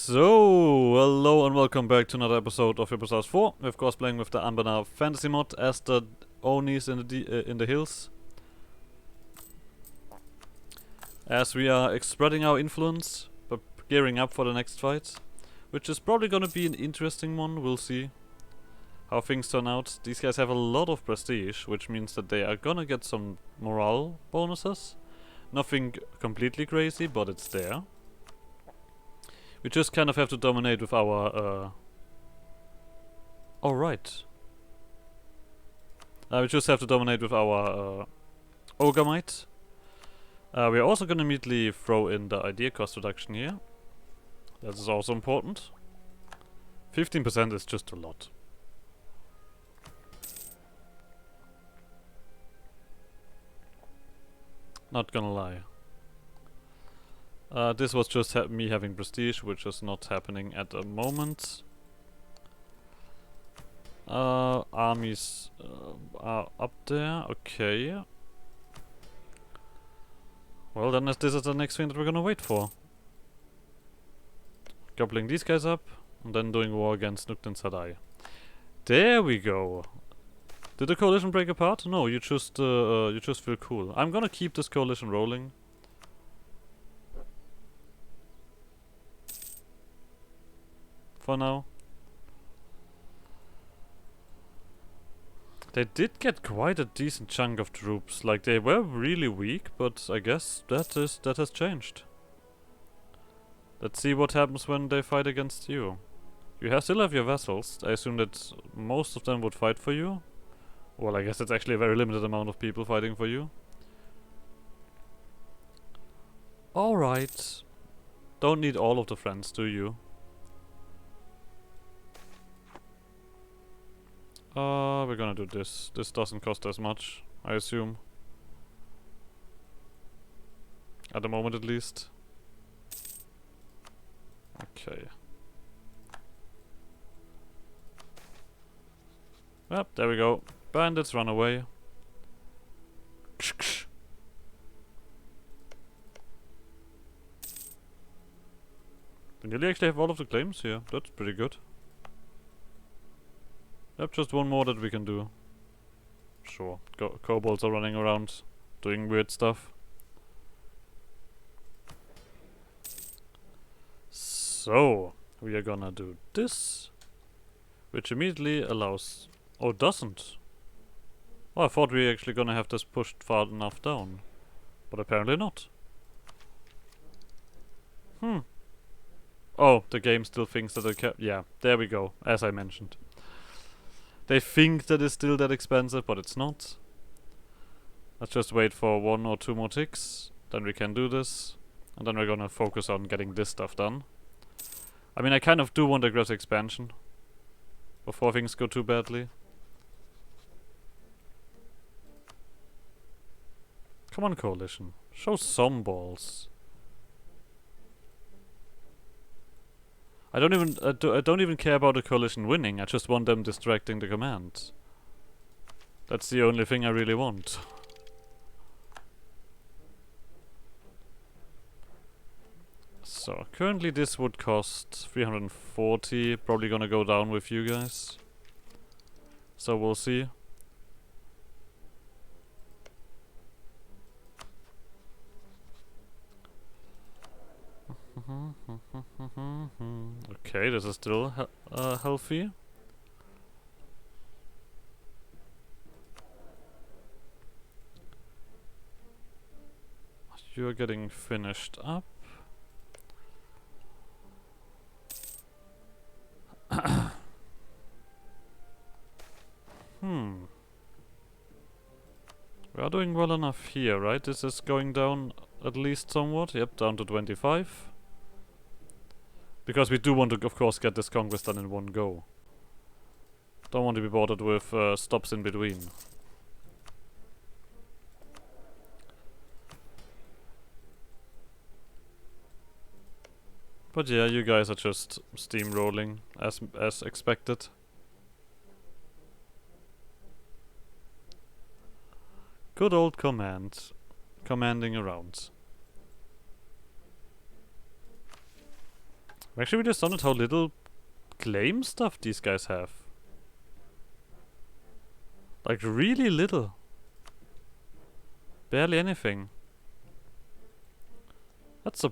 So, hello and welcome back to another episode of Episode 4. We're of course playing with the Anbennar fantasy mod as the Onis in the hills. As we are spreading our influence, but gearing up for the next fight. Which is probably gonna be an interesting one, we'll see how things turn out. These guys have a lot of prestige, which means that they are gonna get some morale bonuses. Nothing completely crazy, but it's there. We just kind of have to dominate with our, Alright. We just have to dominate with our, Ogre Might. We are also gonna immediately throw in the idea cost reduction here. That is also important. 15% is just a lot. Not gonna lie. This was just me having prestige, which is not happening at the moment. Armies are up there, okay. Well, then this is the next thing that we're gonna wait for. Gobbling these guys up, and then doing war against Nukt and Sadai. There we go! Did the coalition break apart? No, you just feel cool. I'm gonna keep this coalition rolling. For now. They did get quite a decent chunk of troops. Like, they were really weak, but I guess that has changed. Let's see what happens when they fight against you. You still have your vassals. I assume that most of them would fight for you. Well, I guess it's actually a very limited amount of people fighting for you. Alright. Don't need all of the friends, do you? We're gonna do this. This doesn't cost as much, I assume. At the moment, at least. Okay. Yep, there we go. Bandits run away. We nearly actually have all of the claims here. That's pretty good. Yep, just one more that we can do. Sure. Kobolds are running around doing weird stuff. So, we are gonna do this, which immediately allows... Oh, it doesn't. Oh, I thought we were actually gonna have this pushed far enough down. But apparently not. Oh, the game still thinks that it yeah, there we go, as I mentioned. They think that it's still that expensive, but it's not. Let's just wait for 1 or 2 more ticks. Then we can do this. And then we're gonna focus on getting this stuff done. I mean, I kind of do want aggressive expansion. Before things go too badly. Come on, coalition. Show some balls. I don't even care about the coalition winning. I just want them distracting the command. That's the only thing I really want. So, currently this would cost 340. Probably gonna go down with you guys. So we'll see. Okay, this is still healthy. You're getting finished up. We are doing well enough here, right? This is going down at least somewhat. Yep, down to 25. Because we do want to, of course, get this conquest done in one go. Don't want to be bothered with stops in between. But yeah, you guys are just steamrolling as expected. Good old commanding around. I'm actually really astounded how little claim stuff these guys have. Like really little. Barely anything. It's a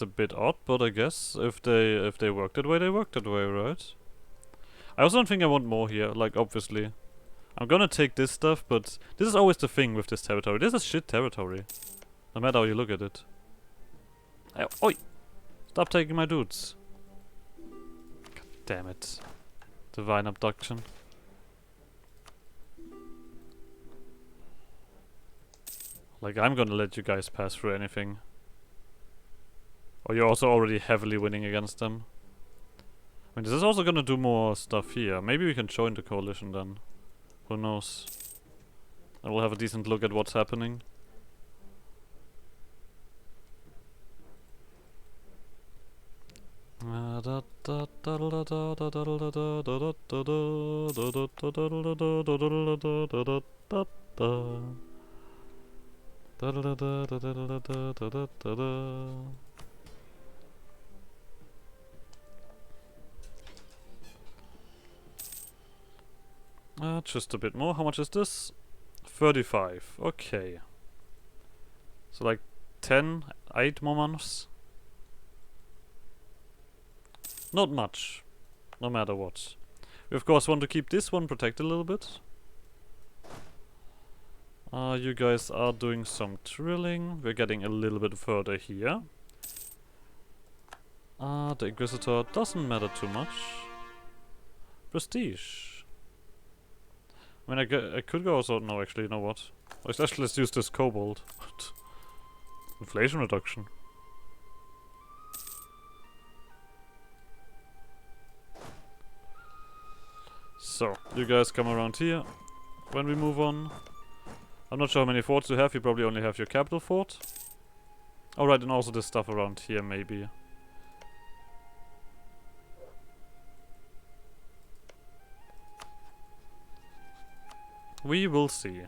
bit odd, but I guess if they work that way, they work that way, right? I also don't think I want more here, like obviously. I'm gonna take this stuff, but this is always the thing with this territory. This is shit territory. No matter how you look at it. Oi! Stop taking my dudes. God damn it. Divine abduction. Like, I'm gonna let you guys pass through anything. Or you're also already heavily winning against them. I mean, this is also gonna do more stuff here. Maybe we can join the coalition then. Who knows? And we'll have a decent look at what's happening. Just a bit more. How much is this? 35. Okay. So like 8 more months. Not much. No matter what. We of course want to keep this one protected a little bit. You guys are doing some drilling. We're getting a little bit further here. The Inquisitor doesn't matter too much. Prestige. I mean, I could go also... No, actually, you know what? Let's use this Kobold. Inflation reduction. So, you guys come around here when we move on. I'm not sure how many forts you have. You probably only have your capital fort. Alright, and also this stuff around here, maybe. We will see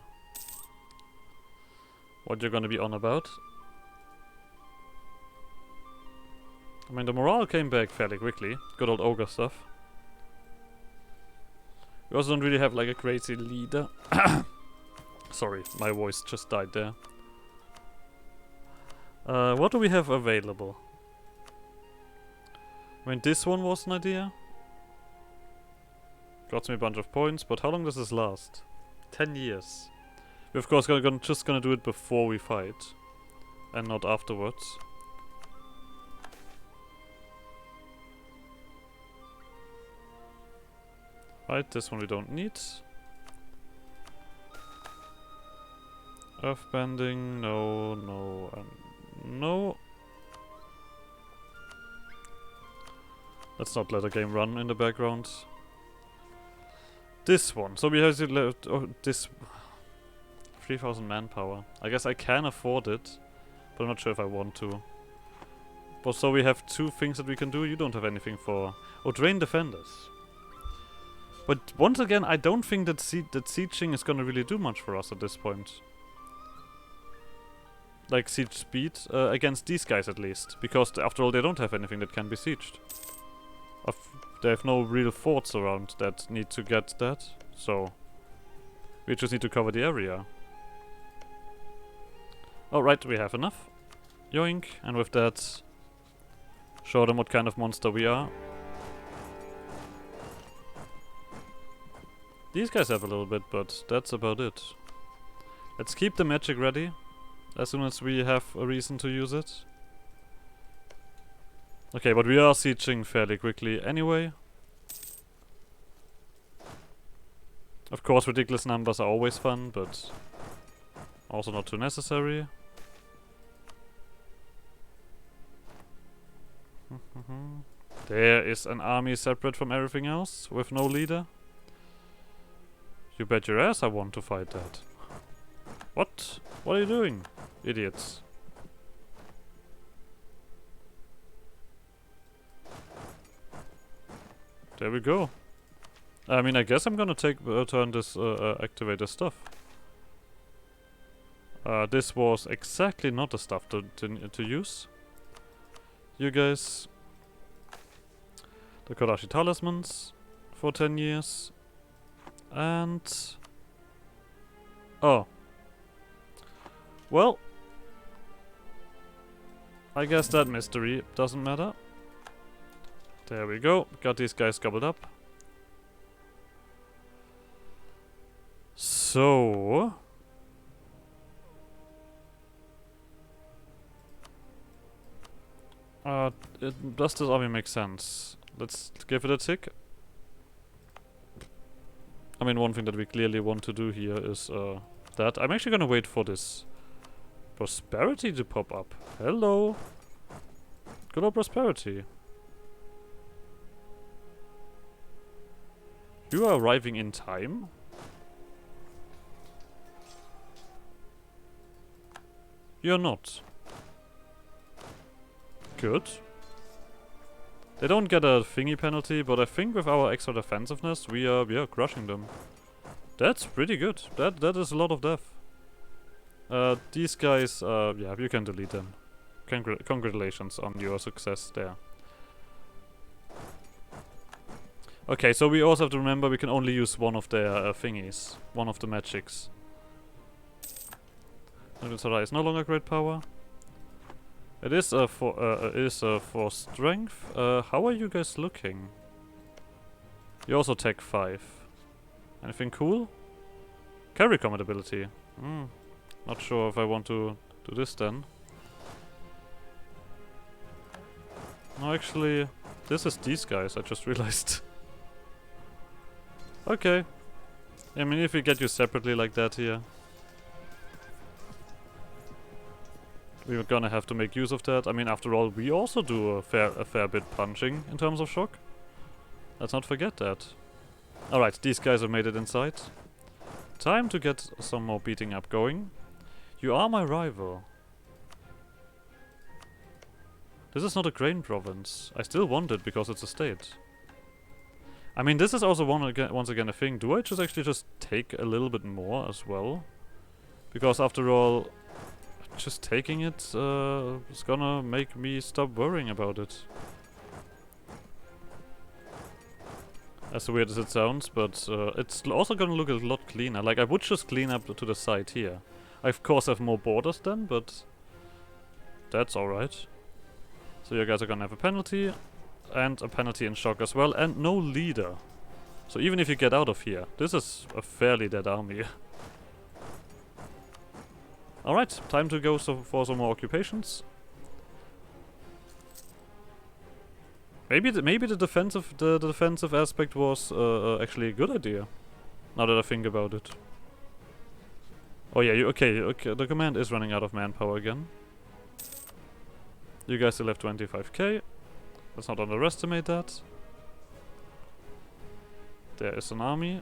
what you're gonna be on about. I mean, the morale came back fairly quickly. Good old ogre stuff. We also don't really have like a crazy leader. Sorry, my voice just died there. What do we have available? I mean, this one was an idea. Got me a bunch of points, but how long does this last? 10 years. We're of course just gonna do it before we fight. And not afterwards. Right, this one we don't need. Earthbending, no, no, and no. Let's not let the game run in the background. This one. So we have this 3,000 manpower. I guess I can afford it, but I'm not sure if I want to. But so we have 2 things that we can do. You don't have anything for... Oh, drain defenders. But once again, I don't think that sieging is gonna really do much for us at this point. Like siege speed, against these guys at least. Because after all, they don't have anything that can be sieged. They have no real forts around that need to get that, so we just need to cover the area. Alright, we have enough. Yoink, and with that, show them what kind of monster we are. These guys have a little bit, but that's about it. Let's keep the magic ready, as soon as we have a reason to use it. Okay, but we are sieging fairly quickly anyway. Of course, ridiculous numbers are always fun, but also not too necessary. There is an army separate from everything else, with no leader. You bet your ass I want to fight that. What? What are you doing, idiots? There we go. I mean, I guess I'm gonna turn this activate this stuff. This was exactly not the stuff to use. You guys the Kodashi Talismans for 10 years. And... oh. Well. I guess that mystery doesn't matter. There we go. Got these guys gobbled up. So... does this army make sense? Let's give it a tick. I mean, one thing that we clearly want to do here is that. I'm actually gonna wait for this prosperity to pop up. Hello! Good old prosperity. You are arriving in time? You're not. Good. They don't get a thingy penalty, but I think with our extra defensiveness, we are crushing them. That's pretty good. That is a lot of death. These guys, yeah, you can delete them. Congratulations on your success there. Okay, so we also have to remember we can only use one of their thingies, one of the magics. Nagusara is no longer great power. It is for strength. How are you guys looking? You also take 5. Anything cool? Carry combat ability. Not sure if I want to do this then. No, actually, this is these guys. I just realized. Okay. I mean, if we get you separately like that here, we're gonna have to make use of that. I mean, after all, we also do a fair bit punching in terms of shock. Let's not forget that. Alright, these guys have made it inside. Time to get some more beating up going. You are my rival. This is not a grain province. I still want it because it's a state. I mean, this is also once again a thing. Do I actually just take a little bit more as well? Because after all, just taking it is gonna make me stop worrying about it. As weird as it sounds, but it's also gonna look a lot cleaner. Like, I would just clean up to the side here. I of course have more borders then, but that's alright. So you guys are gonna have a penalty, and a penalty in shock as well, and no leader. So even if you get out of here, this is a fairly dead army. Alright, time to go for some more occupations. Maybe the defensive aspect was actually a good idea. Now that I think about it. Oh yeah, okay. The command is running out of manpower again. You guys still have 25k. Let's not underestimate that. There is an army.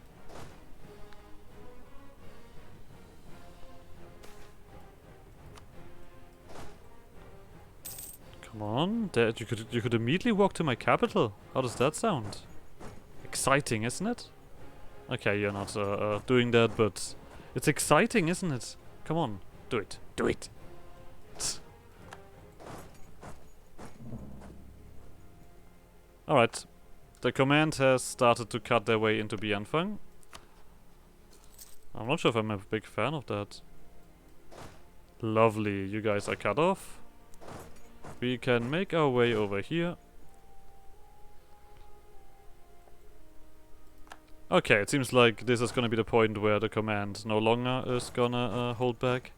Come on, there, you could immediately walk to my capital. How does that sound? Exciting, isn't it? Okay, you're not doing that, but it's exciting, isn't it? Come on, do it. Do it! Alright. The command has started to cut their way into Bianfang. I'm not sure if I'm a big fan of that. Lovely, you guys are cut off. We can make our way over here. Okay, it seems like this is gonna be the point where the command no longer is gonna hold back.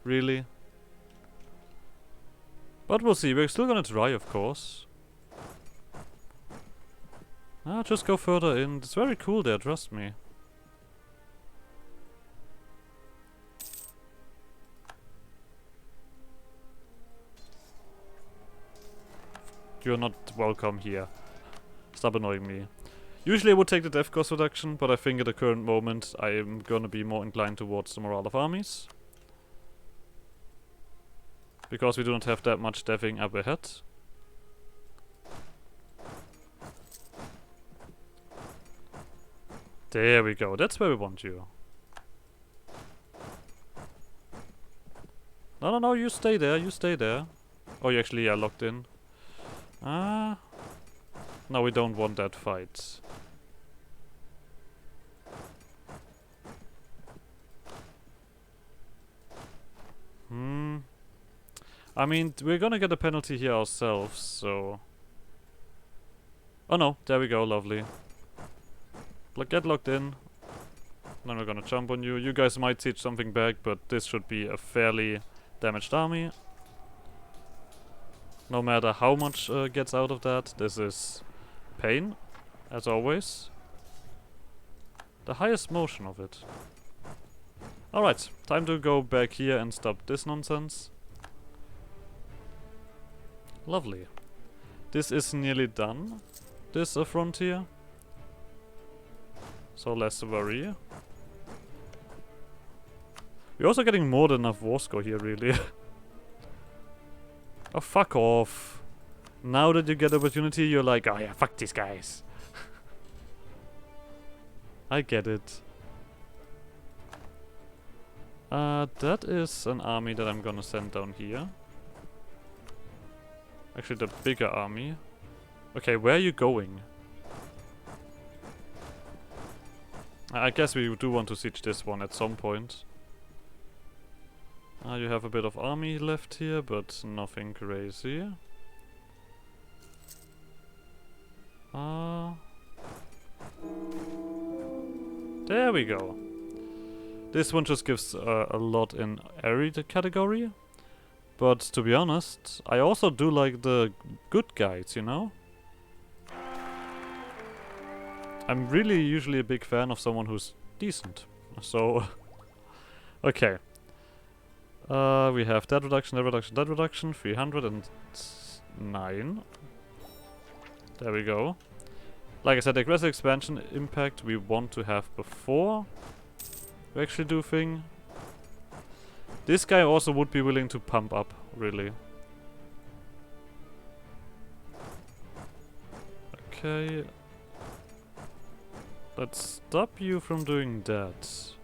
Really? But we'll see, we're still gonna try, of course. Just go further in. It's very cool there, trust me. You're not welcome here. Stop annoying me. Usually I would take the death cost reduction, but I think at the current moment I am gonna be more inclined towards the morale of armies. Because we do not have that much deathing up ahead. There we go, that's where we want you. No, you stay there, you stay there. Oh, you actually are locked in. Ah. No, we don't want that fight. I mean, we're gonna get a penalty here ourselves, so... Oh no, there we go, lovely. Get locked in. Then we're gonna jump on you. You guys might teach something back, but this should be a fairly damaged army. No matter how much gets out of that, this is pain, as always. The highest motion of it. Alright, time to go back here and stop this nonsense. Lovely. This is nearly done, this frontier. So less worry. We're also getting more than enough war score here, really. Oh, fuck off. Now that you get opportunity, you're like, oh yeah, fuck these guys. I get it. That is an army that I'm gonna send down here. Actually, the bigger army. Okay, where are you going? I guess we do want to siege this one at some point. You have a bit of army left here, but nothing crazy. There we go. This one just gives a lot in every category. But to be honest, I also do like the good guides, you know? I'm really usually a big fan of someone who's decent. So, okay. We have that reduction, that reduction, that reduction, 309. There we go. Like I said, aggressive expansion impact we want to have before we actually do thing. This guy also would be willing to pump up, really. Okay. Let's stop you from doing that.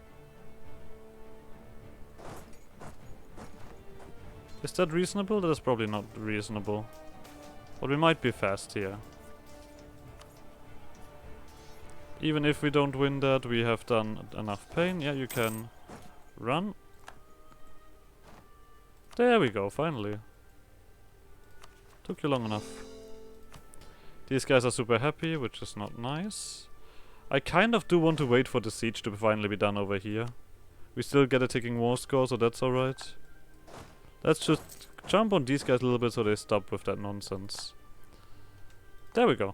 Is that reasonable? That is probably not reasonable. But we might be fast here. Even if we don't win that, we have done enough pain. Yeah, you can run. There we go, finally. Took you long enough. These guys are super happy, which is not nice. I kind of do want to wait for the siege to finally be done over here. We still get a ticking war score, so that's alright. Let's just jump on these guys a little bit so they stop with that nonsense. There we go.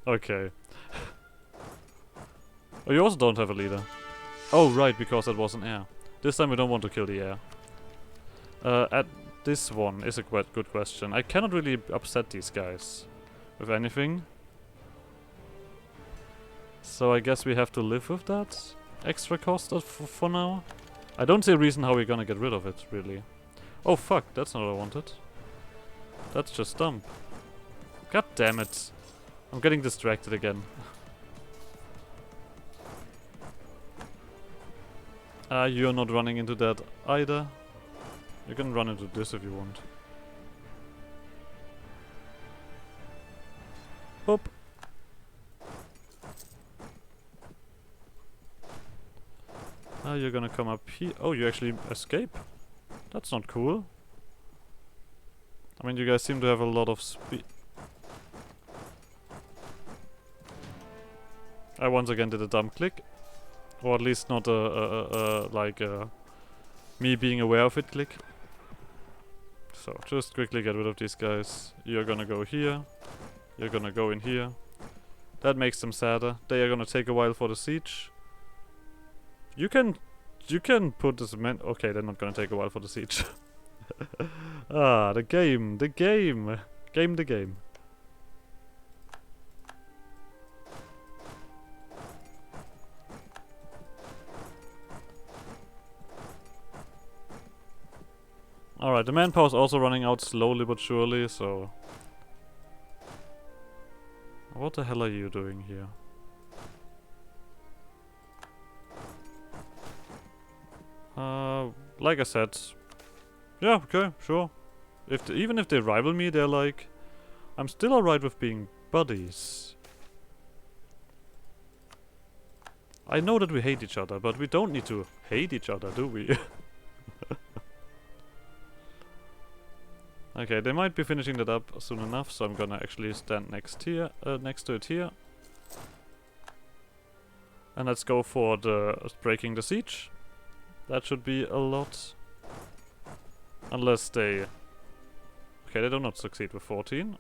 Okay. Oh, you also don't have a leader. Oh, right, because that was an air. This time we don't want to kill the air. At this one is a quite good question. I cannot really upset these guys with anything. So I guess we have to live with that extra cost for now. I don't see a reason how we're gonna get rid of it, really. Oh fuck, that's not what I wanted. That's just dumb. God damn it. I'm getting distracted again. You're not running into that either. You can run into this if you want. Boop. You're gonna come up here. Oh, you actually escape? That's not cool. I mean, you guys seem to have a lot of speed. I once again did a dumb click. Or at least not me being aware of it click. So, just quickly get rid of these guys. You're gonna go here. You're gonna go in here. That makes them sadder. They are gonna take a while for the siege. You can put this man. Okay, they're not gonna take a while for the siege. The game. The game. The game. Alright, the manpower is also running out slowly but surely, so... What the hell are you doing here? Like I said, Yeah, okay, sure. Even if they rival me, they're like, I'm still alright with being buddies. I know that we hate each other, but we don't need to hate each other, do we? Okay, they might be finishing that up soon enough, so I'm gonna actually stand next to it here. And let's go for the breaking the siege. That should be a lot. Unless they... Okay, they do not succeed with 14.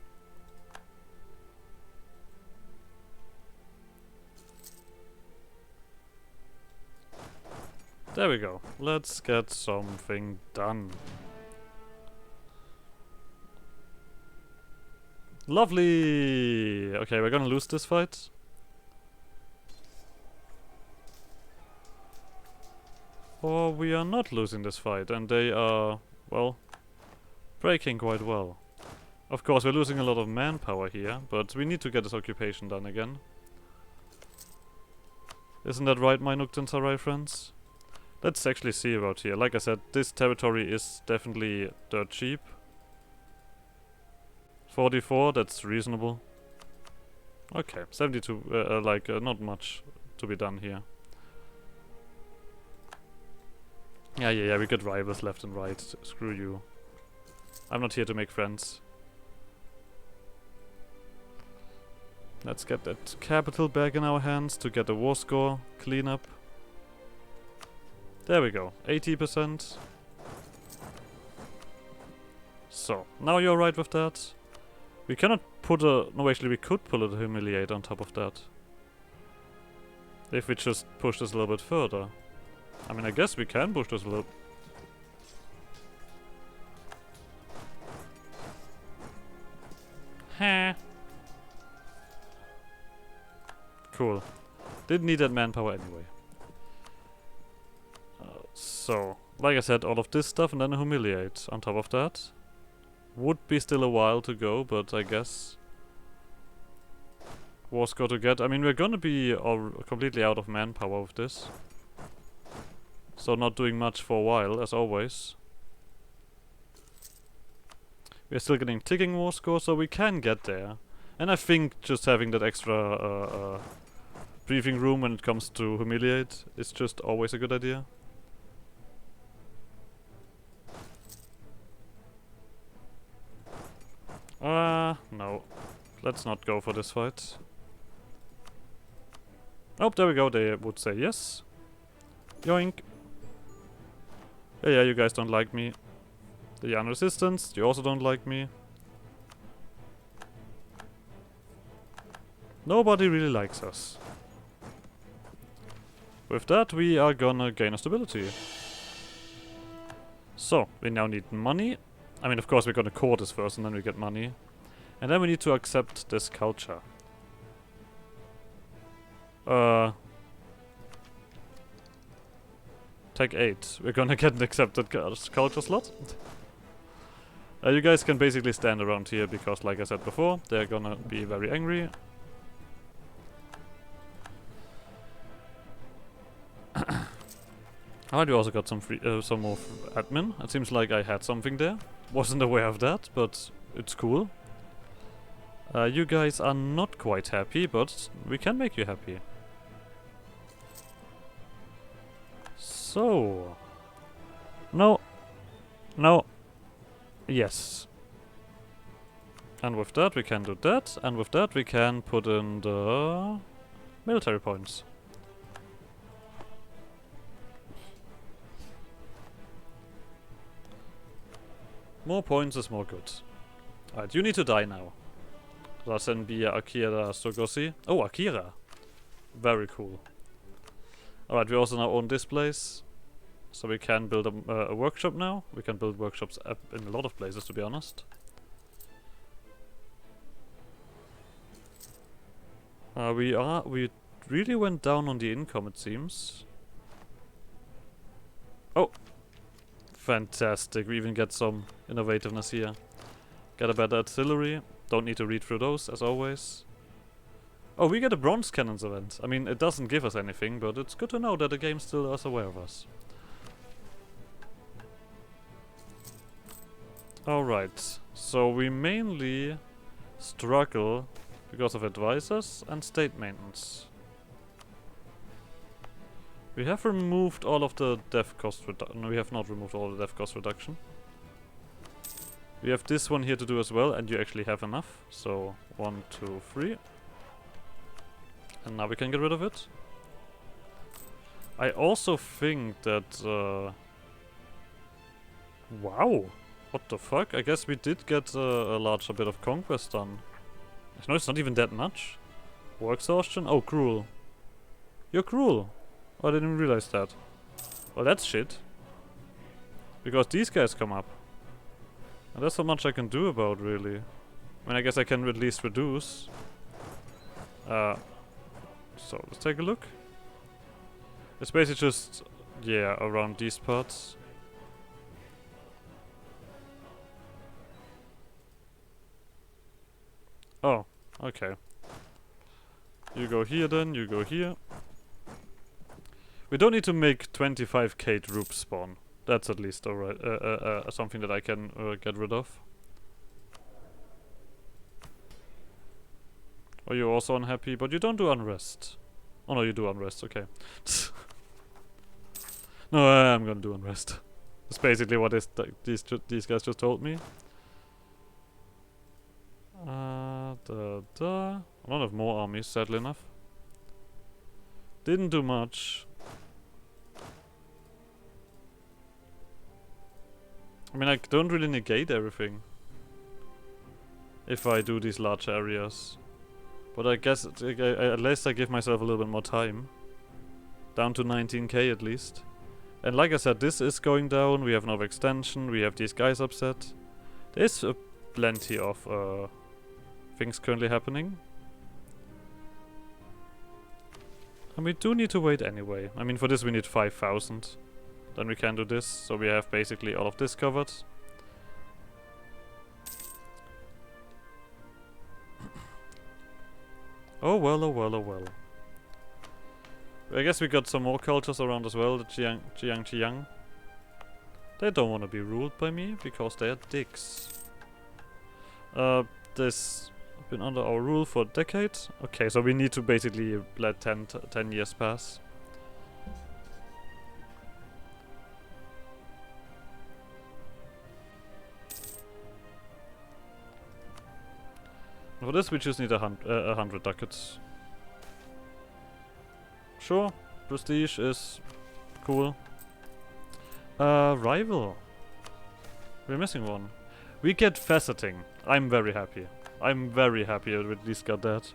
There we go. Let's get something done. Lovely! Okay, we're gonna lose this fight. Or we are not losing this fight, and they are, well, breaking quite well. Of course, we're losing a lot of manpower here, but we need to get this occupation done again. Isn't that right, my Nukten Sarai friends? Let's actually see about here. Like I said, this territory is definitely dirt cheap. 44, that's reasonable. Okay, 72, not much to be done here. Yeah, we got rivals left and right. Screw you. I'm not here to make friends. Let's get that capital back in our hands to get the war score clean up. There we go, 80%. So, now you're right with that. We cannot put a... No, actually we could pull a humiliate on top of that. If we just push this a little bit further. I mean, I guess we can push this a little... Huh. Cool. Didn't need that manpower anyway. So, like I said, all of this stuff and then a humiliate on top of that. Would be still a while to go, but I guess... War score to get. I mean, we're gonna be completely out of manpower with this. So not doing much for a while, as always. We're still getting ticking war score, so we can get there. And I think just having that extra briefing room when it comes to humiliate is just always a good idea. No. Let's not go for this fight. Oh, there we go, they would say yes. Yoink. Yeah, you guys don't like me. The Yan resistance, you also don't like me. Nobody really likes us. With that, we are gonna gain a stability. So, we now need money. I mean, of course, we're gonna core this first and then we get money. And then we need to accept this culture. Tech 8. We're gonna get an accepted culture slot. You guys can basically stand around here because, like I said before, they're gonna be very angry. Alright, we also got some free, some more admin. It seems like I had something there. Wasn't aware of that, but it's cool. You guys are not quite happy, but we can make you happy. So... No. No. Yes. And with that we can do that, and with that we can put in the military points. More points is more good. Alright, you need to die now. Rasen be Akira Sogosi. Oh, Akira! Very cool. Alright, we also now own this place. So we can build a workshop now. We can build workshops in a lot of places, to be honest. We really went down on the income, it seems. Oh! Fantastic, we even get some innovativeness here. Get a better artillery. Don't need to read through those, as always. Oh, we get a bronze cannons event. I mean, it doesn't give us anything, but it's good to know that the game still is aware of us. Alright, so we mainly struggle because of advisors and state maintenance. We have removed all of the dev cost reduction. No, we have not removed all the dev cost reduction. We have this one here to do as well, and you actually have enough. So 1, 2, 3. And now we can get rid of it. I also think that... wow! What the fuck? I guess we did get a larger bit of conquest done. No, it's not even that much. War exhaustion? Oh, cruel. You're cruel. Oh, I didn't even realize that. Well, that's shit. Because these guys come up. And that's not much I can do about, really. I mean, I guess I can at least reduce. So, let's take a look. It's basically just, yeah, around these parts. Oh, okay. You go here then, you go here. We don't need to make 25k troops spawn. That's at least alright. Something that I can get rid of. Are you also unhappy? But you don't do unrest. Oh no, you do unrest, okay. No, I'm gonna do unrest. That's basically what these guys just told me. I don't have more armies, sadly enough. Didn't do much. I mean, I don't really negate everything if I do these large areas. But I guess at least I give myself a little bit more time. Down to 19k at least. And like I said, this is going down. We have an overextension. We have these guys upset. There's plenty of things currently happening. And we do need to wait anyway. I mean, for this we need 5,000. Then we can do this. So we have basically all of this covered. Oh well, oh well, oh well. I guess we got some more cultures around as well. The Chiang. They don't want to be ruled by me because they are dicks. This been under our rule for a decade. Okay, so we need to basically let 10 years pass. For this we just need 100 ducats. Sure, prestige is cool. Rival. We're missing one. We get faceting. I'm very happy. I'm very happy we at least got that.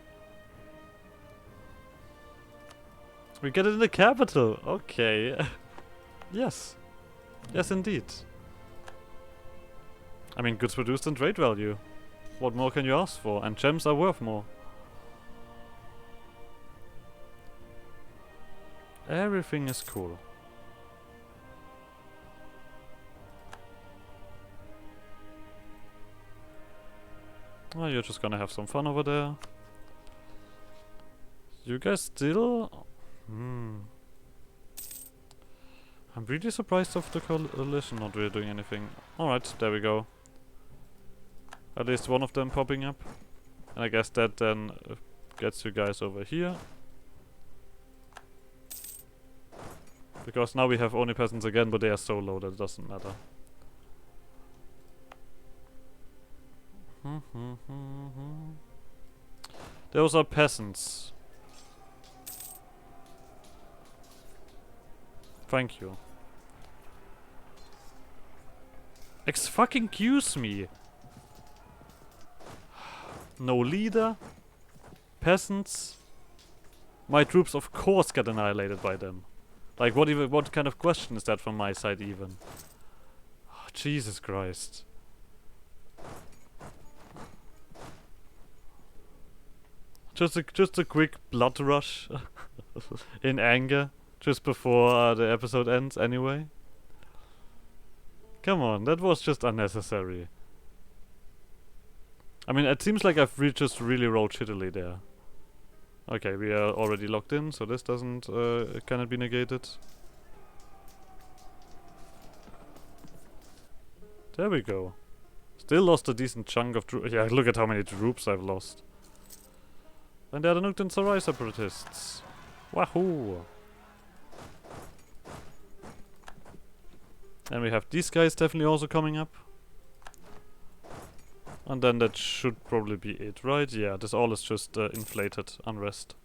We get it in the capital. Okay. Yes. Yes, indeed. I mean, goods produced and trade value. What more can you ask for? And gems are worth more. Everything is cool. Oh, you're just gonna have some fun over there. You guys still... I'm really surprised of the coalition not really doing anything. Alright, there we go. At least one of them popping up. And I guess that then gets you guys over here. Because now we have only peasants again, but they are so low that it doesn't matter. Those are peasants. Thank you. Excuse me. No leader. Peasants. My troops of course get annihilated by them. Like what kind of question is that from my side even? Oh, Jesus Christ. Just a quick blood rush in anger just before the episode ends anyway. Come on, that was just unnecessary. I mean, it seems like I've just really rolled shittily there. Okay, we are already locked in, so this doesn't cannot be negated. There we go. Still lost a decent chunk of troops. Yeah, look at how many troops I've lost. And they're the Nuked and Sarai separatists. Wahoo! And we have these guys definitely also coming up. And then that should probably be it, right? Yeah, this all is just inflated unrest.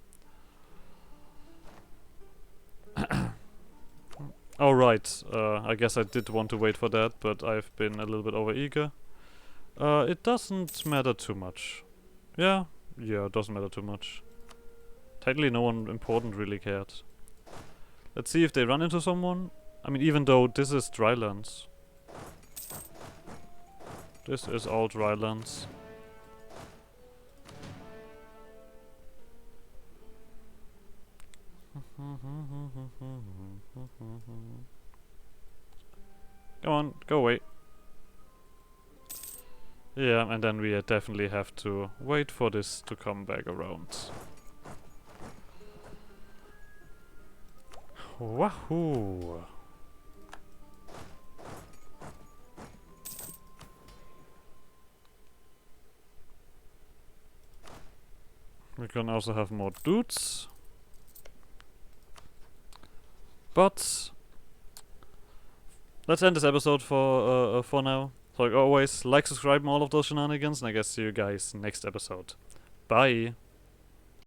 Oh right, I guess I did want to wait for that, but I've been a little bit overeager. It doesn't matter too much. Yeah, it doesn't matter too much. Technically no one important really cared. Let's see if they run into someone. I mean, even though this is drylands. This is all drylands. Come on, go away. Yeah, and then we definitely have to wait for this to come back around. Wahoo! We can also have more dudes. But let's end this episode for now. So like always, like, subscribe, and all of those shenanigans, and I guess see you guys next episode. Bye!